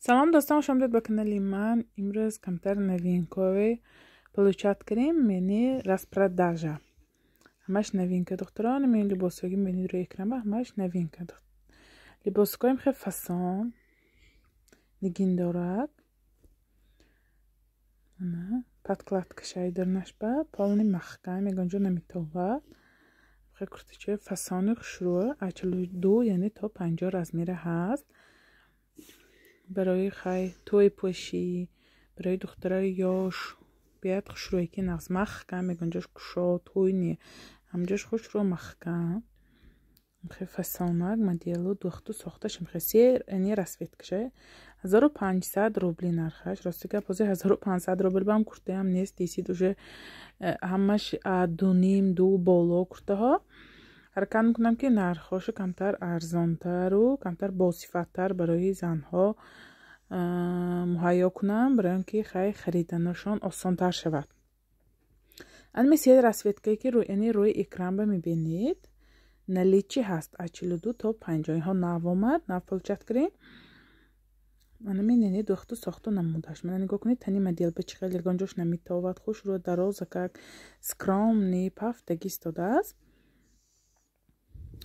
سلام دوستان، خوش آمدید به کانال من. امروز کمتر новинкой получат крем یعنی распродажа. همش новинка دختران. من لباسایی میبینید روی اکران همش новинка. لباسکایم خیلی فسان نگین دارد. نه подкладка шайдернаш ба полный махкам мегонҷо намитовад. خیلی куртичаи фасони хушрӯ 42 یعنی تا 50 размери ҳаст. برای خی توی پوشی برای دخترای یاش بیاد خشروی که نقص مخکم میگنجاش کشا توی نی همجاش خوش رو مخکم خیلی فسانک مدیلو دختو ساختش خیلی سیر اینی رسویت کشه 1500 روبلی نرخش راستی که پازه 1500 روبل با هم کرده هم نیست دیسی دوشه همش دو بالا کرده ها حرکت میکنم که نرخش کمتر ارزانتر و کمتر باصفتر برای زنها مهیا کنم برای اینکه خیلی خریدنشان آسانتر شود. این مثل رسویتکایی که روی اکران میبینید نلیچی هست 42 تا 50 ها نو آمد نو پلچت کریم. من می‌بینید دختو ساختو نمودش. من نگاه کنید تنی مدل به چه خیلی گنجش نمیتواند خوش رو دراز که سکرامنی پافتگی استاده است.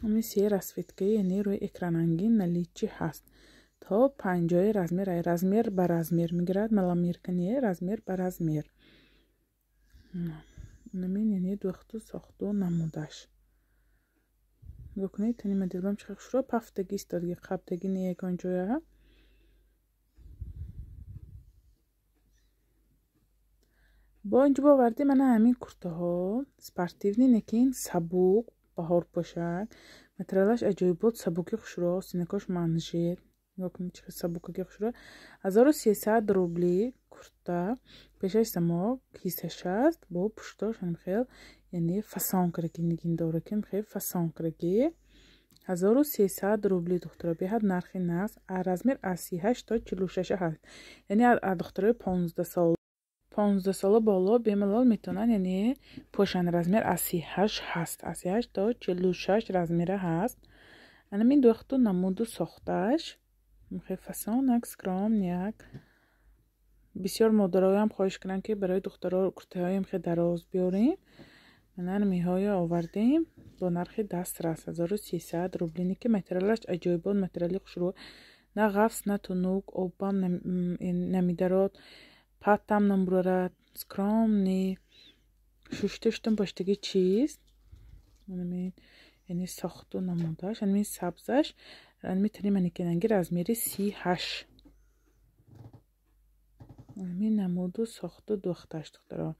مثل رسویتکایی یعنی روی اکران انگین نلیچی هست تا 50 رزمیر بر رزمیر میگیرد ملامیر کنیه رزمیر بر رزمیر. نمین یعنی دوختو ساختو نمودش. بکنید تنی مدل بام چه خشرو پافتگی استادگی قبتگی نیه کنجویا. با اینجا باوردی من همین کرته ها سپارتیونی نکین سبوک بهار پوشک مترالش عجیب بود سبوکی خشرو سینکاش منجید. نگاه چه سبوکه خشرو 1300 روبلی کرتا پیشش سما کیسش است با پشتاش هم خیلی یعنی فسان کرکی نگین داره که خیلی فسان کرکی 1300 روبلی دخترا بیاد نرخی نقص رزمیر از 38 تا 46 هست یعنی دخترای 15 سال بالا بیملال میتونن یعنی پوشن رزمیر از 38 هست از 38 تا 46 رزمیره هست. انا من دختو نمودو ساختش خیلی فسان اکس کرام نیک بسیار مادرای هم خواهش کردن که برای دخترها کرته هایم خیلی دراز بیاریم. من میهای آوردیم با نرخ دست رس 1300 روبلینی که مترالش عجایبان مترالی خوشرو نه غفص نه تونوک اوبام نمیدارد پاتم نمبرارد سکرام نی شوشتشتم پشتگی چیز یعنی ساختو نمودش یعنی سبزش میتونی منی کننگی از میری 38 یعنی نمودو ساختو دختش دخترها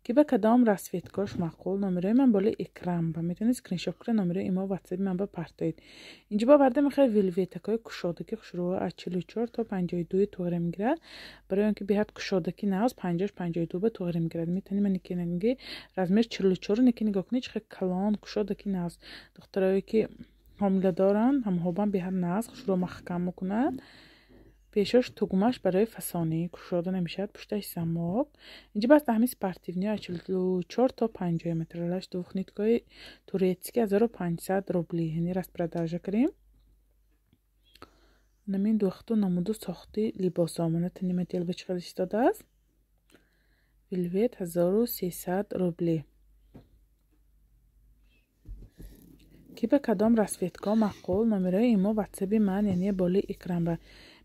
که به کدام رسویتکاش معقول نمره من بالا اکرام با میتونید اسکرین شات کنید نمره ایما واتساپ من با پرتایید. اینجا با برده میخواد ویلویتکای کشادگی خشرو از 44 تا 52 توغره میگیرد برای اینکه بیاد کشادگی نه از 50 52 به توغره میگیرد. میتونید من نکنگی رزمیر 44 نگاه کنید چه کلان کشادگی نه از دخترایی که حامله دارن هم هوبان بیاد نه از خشرو محکم میکنند پیشش توگمش برای فسانی کشاده نمیشد پشتش سماک. اینجا بس همین سپارتیونی 44 تا 50 مترالش دوخنیتگاه توریتسکی 1500 روبلی یعنی распродажа کریم. نمین دوختو نمودو ساختی لباس آمانه تنی مدل به چخیل استاده است ویلویت 1300 روبلی که به کدام رسویتگاه معقول نمره ایما واتساپ من یعنی بالا اکران با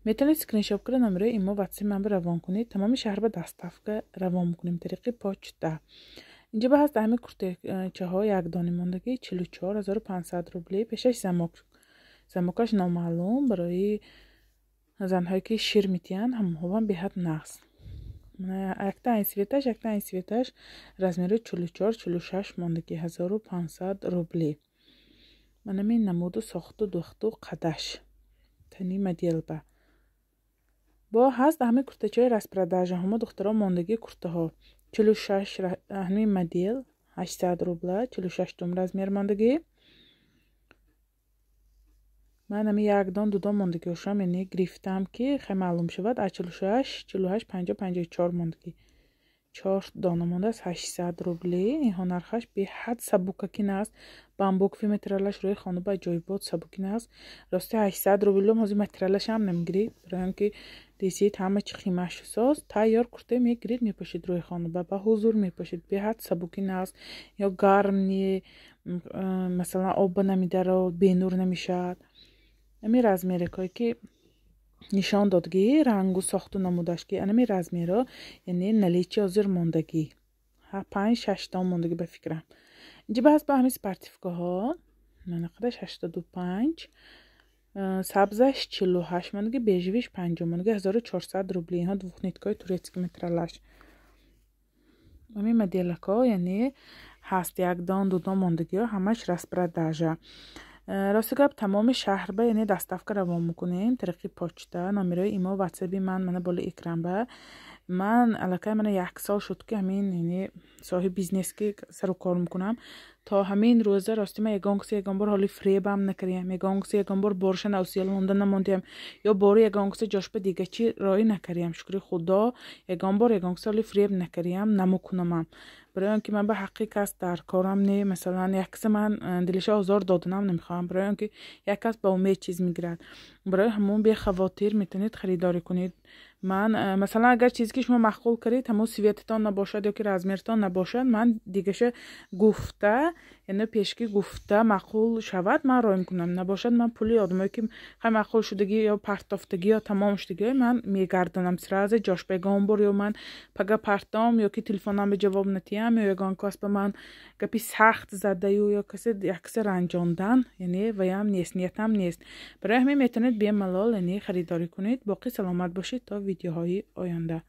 میتونید اسکرین شات کنید نمره ایما واتساپ من روان کنید تمام شهر به دستافک روان میکنیم طریق پاچتا. اینجا به هست همه کرته چه ها یک دانه ماندگی 44500 روبلی پیشش زماکش نامعلوم برای زنهایی که شیر میتین هم هوان بیاد نقص اکتا این سویتش رزمیره 44-46 ماندگی 1500 روبلی. من همین نمودو ساختو دوختو قدش تنی مدیل با هست همه کرته چای распродажа همه دخترها ماندگی کرته ها 46 همین مدیل 800 روبله 46 توم رزمیر ماندگی. من همین یک دان دو دان ماندگی هاشم یعنی گرفتم که خیلی معلوم شود 46 48 50 54 ماندگی 4 دانه مانده است 800 روبلی. این نرخش به حد سبوککی است بامبوک فی مترالش روی خانه با جای بود سبوکی است راستی 800 روبلی هم از مترالش هم نمیگیرید برای اینکه دید همه چی خیمش ساز تیار کرده میگیرید میپوشید روی خانه و با حضور میپوشید به حد سبکی نست یا گرم نی مثلا آب نمیداره و بینور نمیشد امی رزمیره که نشان دادگی رنگ و ساخت و نمودش که انمی رزمیره یعنی نلیچی آزیر موندگی 5-6 تا موندگی به فکرم اینجا بحث با همین سپرتیفکه ها نقدش 85 سبزش 48 موندگی بیجویش 5 موندگی 1400 روبلی اینها دوخ نیتکای توریتسکی مترلاش همین مدیلک ها یعنی هست یک دان دو دان موندگی ها همش رسپرداژه راستی گپ تمام شهر به یعنی دستافکه روان میکنیم طریق پاچتا نامیرای ایما واتسابی من بالا اکرام به من علاقه من 1 سال شد که همین یعنی صاحب بیزنس که سر و کار میکنم تا همین روزه راستی من یگان بار حالی فریبم نکردم یگان بار بارش نوسیال موندن نموندم یا بار یگان جاش به دیگه چی رای نکردم شکر خدا یگان بار حالی فریب نکردم نموکنم برای اینکه من به حقی کس در کارم نه مثلا یک کس من دلش آزار دادنم نمیخوام برای اینکه یک کس با امید چیز میگیرد برای همون بی خواتیر میتونید خریداری کنید من مثلا اگر چیزی که شما مخول کردید همون سویتتان نباشد یا که رزمیرتان نباشد من دیگهش گفته یعنی پیشکی گفته مخول شود من رای میکنم نباشد من پولی آدمایی که خیلی مخول شدگی یا پرتافتگی یا تمام شدگی من میگردنم سراز جاش بگم بر یا من پگا پرتام یا که تلفنم به جواب نتیم یا یگان کس به من گپی سخت زده یا کسی یکس رنجاندن یعنی ویم نیست نیتم نیست برای همین میتونید بی ملال یعنی خریداری کنید باقی سلامت باشید تا ویدیوهای آینده